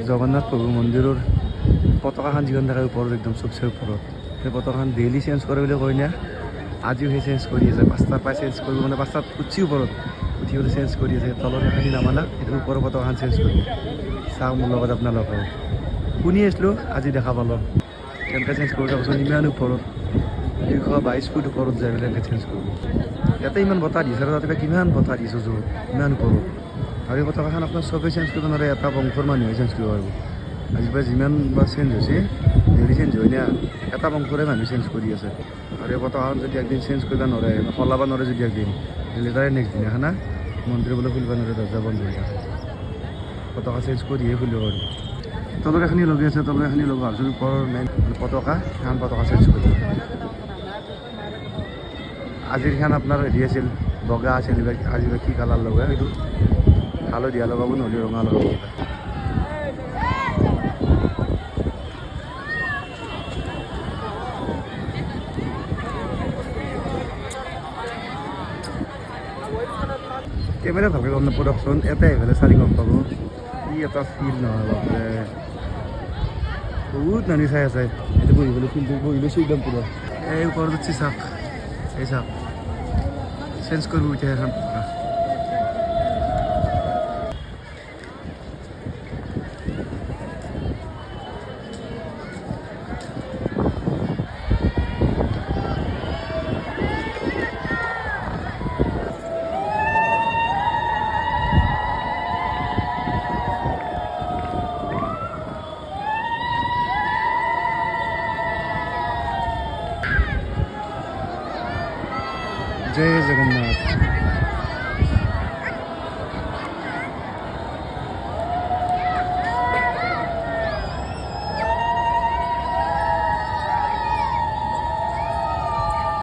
জগন্নাথ প্ৰভু মন্দিৰৰ পতাকাখন যিখন থাকে ওপৰত একদম চবচে ওপৰত সেই পতাকাখন ডেইলি চেঞ্জ কৰে বুলি কয় না আজিও সেই চেঞ্জ কৰি আছে 5টাৰ পৰা চেঞ্জ কৰিব মানে 5টাত উঠি ওপৰত উঠি পেলাই চেঞ্জ কৰি আছে তলত এখানি নামানা সেইটো ওপৰৰ পতাকাখন চেঞ্জ কৰিব চাওঁ মোৰ লগত আপোনালোকক শুনি আছিলোঁ আজি দেখা পালোঁ কেনেকৈ চেঞ্জ কৰিব চাবচোন ইমান ওপৰত 222 ফুট ওপৰত যাই পেলাই এনেকৈ চেঞ্জ কৰিব ইয়াতে ইমান বতাহ দিছে আৰু তাতে কিমান বতাহ দিছোঁ য'ত ইমান ওপৰত আৰু এই পতাকাখন আপোনাৰ চবেই চেঞ্জ কৰিব নোৱাৰে এটা বংশৰ মানুহে চেঞ্জ কৰিব পাৰিব আজিৰ পৰা যিমান বা চেঞ্জ হৈছে ডেইলি চেঞ্জ হয় না এটা বংশৰে মানুহ চেঞ্জ কৰি আছে আৰু এই পতাকাখন যদি একদিন চেঞ্জ কৰিব নোৱাৰে সলাব নোৱাৰে যদি একদিন তাৰে নেক্সট দিনাখনা মন্দিৰ বোলে খুলিব নোৱাৰে দৰ্জা বন্ধ হৈ থাকে পতাকা চেঞ্জ কৰিহে খুলিব পাৰিব তলৰ এখিনি লগাই আছে তলৰ এখিনি লগোৱা যদি ওপৰৰ মেইন পতাকা সেইখন পতাকা চেঞ্জ কৰিব আজিৰখান আপোনাৰ হেৰি আছিল বগা আছিল আজি কি কালাৰ লগা সেইটো হালধীয়া লগাব নহ'লে ৰঙা লগাব কেমেৰা ভালকৈ গম নাপাওঁ দিয়কচোন এটাই আহিলে চাৰি গম পাব ই এটা ফিল নহয় বাপৰে বহুত মানুহ চাই আছে এইটো বহিবলৈ ফিল্ডটো বহি লৈছোঁ একদম পুৰা এই ওপৰত উঠি চাওক এই চাওক চেঞ্জ কৰিব এতিয়া এখন